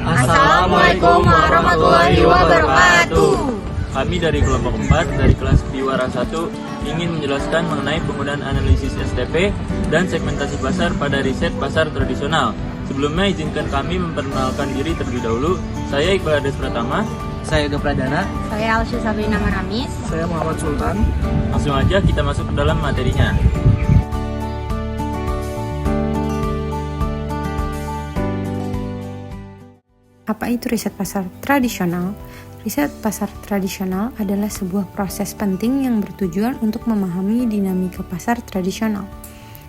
Assalamualaikum warahmatullahi wabarakatuh. Kami dari kelompok 4 dari kelas Biwara 1 ingin menjelaskan mengenai penggunaan analisis STP dan segmentasi pasar pada riset pasar tradisional. Sebelumnya izinkan kami memperkenalkan diri terlebih dahulu. Saya Iqbal Ades Pratama. Saya Yoga Pradana. Saya Alsya Sabrina Maramis. Saya Muhammad Sultan. Langsung aja kita masuk ke dalam materinya. Apa itu riset pasar tradisional? Riset pasar tradisional adalah sebuah proses penting yang bertujuan untuk memahami dinamika pasar tradisional.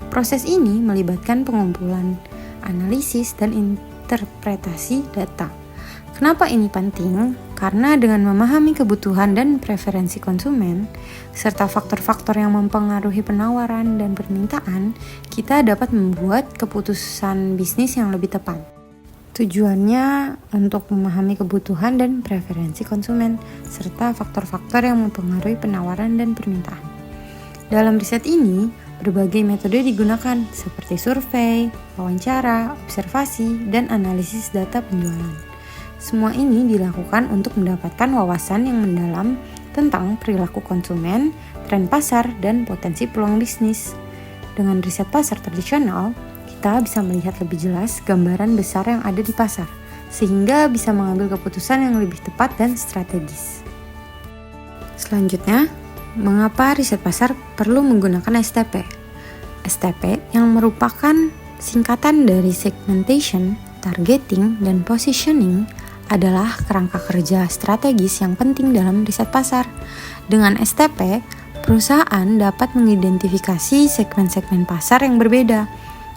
Proses ini melibatkan pengumpulan, analisis, dan interpretasi data. Kenapa ini penting? Karena dengan memahami kebutuhan dan preferensi konsumen, serta faktor-faktor yang mempengaruhi penawaran dan permintaan, kita dapat membuat keputusan bisnis yang lebih tepat. Tujuannya untuk memahami kebutuhan dan preferensi konsumen, serta faktor-faktor yang mempengaruhi penawaran dan permintaan. Dalam riset ini, berbagai metode digunakan seperti survei, wawancara, observasi, dan analisis data penjualan. Semua ini dilakukan untuk mendapatkan wawasan yang mendalam tentang perilaku konsumen, tren pasar, dan potensi peluang bisnis. Dengan riset pasar tradisional, kita bisa melihat lebih jelas gambaran besar yang ada di pasar, sehingga bisa mengambil keputusan yang lebih tepat dan strategis. Selanjutnya, mengapa riset pasar perlu menggunakan STP? STP yang merupakan singkatan dari segmentation, targeting, dan positioning adalah kerangka kerja strategis yang penting dalam riset pasar. Dengan STP, perusahaan dapat mengidentifikasi segmen-segmen pasar yang berbeda,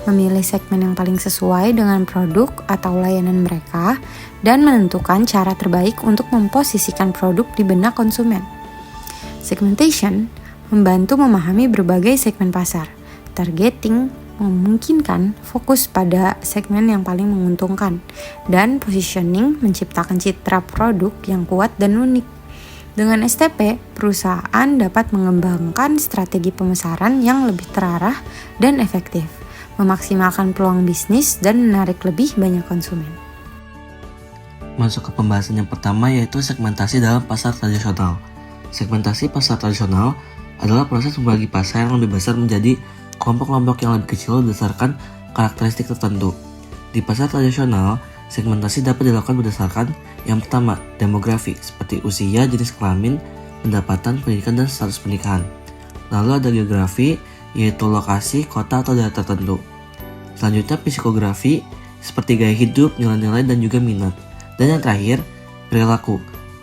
memilih segmen yang paling sesuai dengan produk atau layanan mereka, dan menentukan cara terbaik untuk memposisikan produk di benak konsumen. Segmentation membantu memahami berbagai segmen pasar. Targeting memungkinkan fokus pada segmen yang paling menguntungkan, dan positioning menciptakan citra produk yang kuat dan unik. Dengan STP, perusahaan dapat mengembangkan strategi pemasaran yang lebih terarah dan efektif, memaksimalkan peluang bisnis, dan menarik lebih banyak konsumen. Masuk ke pembahasan yang pertama, yaitu segmentasi dalam pasar tradisional. Segmentasi pasar tradisional adalah proses membagi pasar yang lebih besar menjadi kelompok-kelompok yang lebih kecil berdasarkan karakteristik tertentu. Di pasar tradisional, segmentasi dapat dilakukan berdasarkan yang pertama, demografi, seperti usia, jenis kelamin, pendapatan, pendidikan, dan status pernikahan. Lalu ada geografi, yaitu lokasi, kota, atau daerah tertentu. Selanjutnya psikografi, seperti gaya hidup, nilai-nilai, dan juga minat. Dan yang terakhir, perilaku,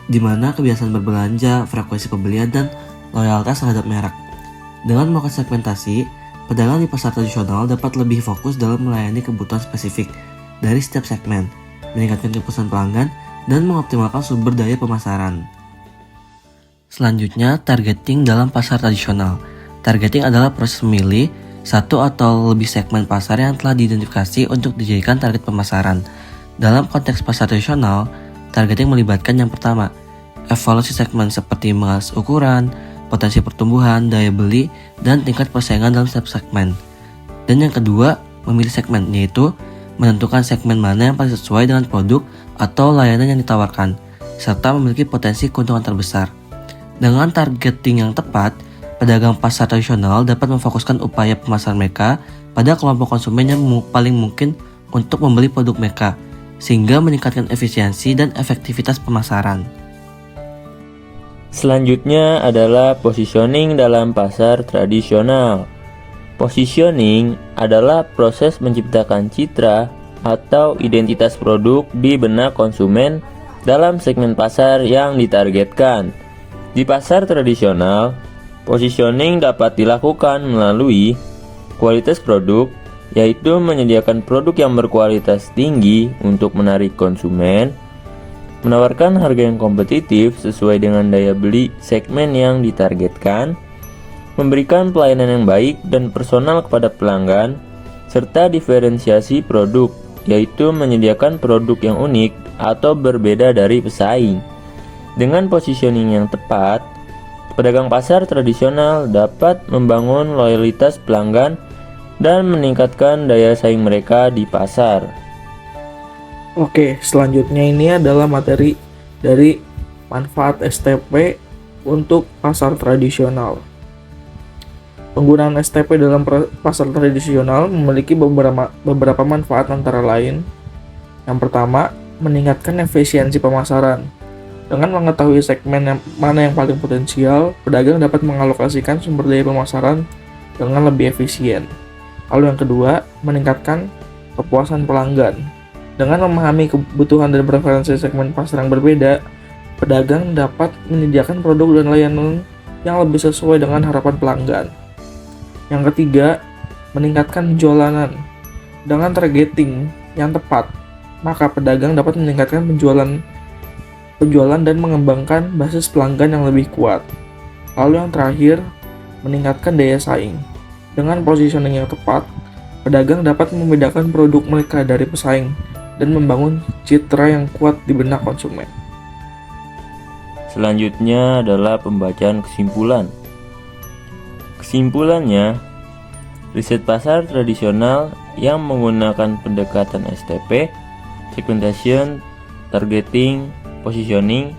di mana kebiasaan berbelanja, frekuensi pembelian, dan loyalitas terhadap merek. Dengan melakukan segmentasi, pedagang di pasar tradisional dapat lebih fokus dalam melayani kebutuhan spesifik dari setiap segmen, meningkatkan kepuasan pelanggan, dan mengoptimalkan sumber daya pemasaran. Selanjutnya, targeting dalam pasar tradisional. Targeting adalah proses memilih satu atau lebih segmen pasar yang telah diidentifikasi untuk dijadikan target pemasaran. Dalam konteks pasar tradisional, targeting melibatkan yang pertama, evaluasi segmen seperti mengenali ukuran, potensi pertumbuhan, daya beli, dan tingkat persaingan dalam setiap segmen. Dan yang kedua, memilih segmen, yaitu menentukan segmen mana yang paling sesuai dengan produk atau layanan yang ditawarkan, serta memiliki potensi keuntungan terbesar. Dengan targeting yang tepat, pedagang pasar tradisional dapat memfokuskan upaya pemasaran mereka pada kelompok konsumen yang paling mungkin untuk membeli produk mereka, sehingga meningkatkan efisiensi dan efektivitas pemasaran. Selanjutnya adalah positioning dalam pasar tradisional. Positioning adalah proses menciptakan citra atau identitas produk di benak konsumen dalam segmen pasar yang ditargetkan. Di pasar tradisional, positioning dapat dilakukan melalui kualitas produk, yaitu menyediakan produk yang berkualitas tinggi untuk menarik konsumen, menawarkan harga yang kompetitif sesuai dengan daya beli segmen yang ditargetkan, memberikan pelayanan yang baik dan personal kepada pelanggan, serta diferensiasi produk, yaitu menyediakan produk yang unik atau berbeda dari pesaing. Dengan positioning yang tepat, pedagang pasar tradisional dapat membangun loyalitas pelanggan dan meningkatkan daya saing mereka di pasar. Oke, selanjutnya ini adalah materi dari manfaat STP untuk pasar tradisional. Penggunaan STP dalam pasar tradisional memiliki beberapa manfaat antara lain. Yang pertama, meningkatkan efisiensi pemasaran. Dengan mengetahui segmen mana yang paling potensial, pedagang dapat mengalokasikan sumber daya pemasaran dengan lebih efisien. Lalu yang kedua, meningkatkan kepuasan pelanggan. Dengan memahami kebutuhan dan preferensi segmen pasar yang berbeda, pedagang dapat menyediakan produk dan layanan yang lebih sesuai dengan harapan pelanggan. Yang ketiga, meningkatkan penjualan. Dengan targeting yang tepat, maka pedagang dapat meningkatkan penjualan dan mengembangkan basis pelanggan yang lebih kuat. Lalu yang terakhir, meningkatkan daya saing. Dengan positioning yang tepat, pedagang dapat membedakan produk mereka dari pesaing dan membangun citra yang kuat di benak konsumen. Selanjutnya adalah pembacaan kesimpulan. Kesimpulannya, riset pasar tradisional yang menggunakan pendekatan STP, segmentation, targeting, positioning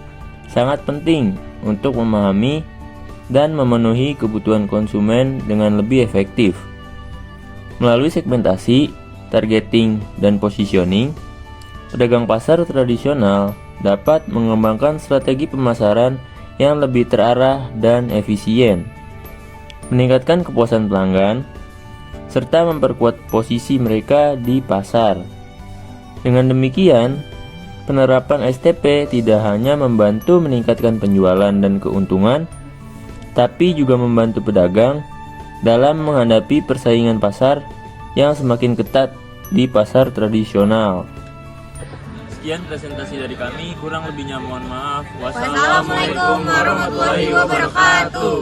sangat penting untuk memahami dan memenuhi kebutuhan konsumen dengan lebih efektif. Melalui segmentasi, targeting, dan positioning, pedagang pasar tradisional dapat mengembangkan strategi pemasaran yang lebih terarah dan efisien, meningkatkan kepuasan pelanggan, serta memperkuat posisi mereka di pasar. Dengan demikian, penerapan STP tidak hanya membantu meningkatkan penjualan dan keuntungan, tapi juga membantu pedagang dalam menghadapi persaingan pasar yang semakin ketat di pasar tradisional. Sekian presentasi dari kami, kurang lebihnya mohon maaf. Wassalamualaikum warahmatullahi wabarakatuh.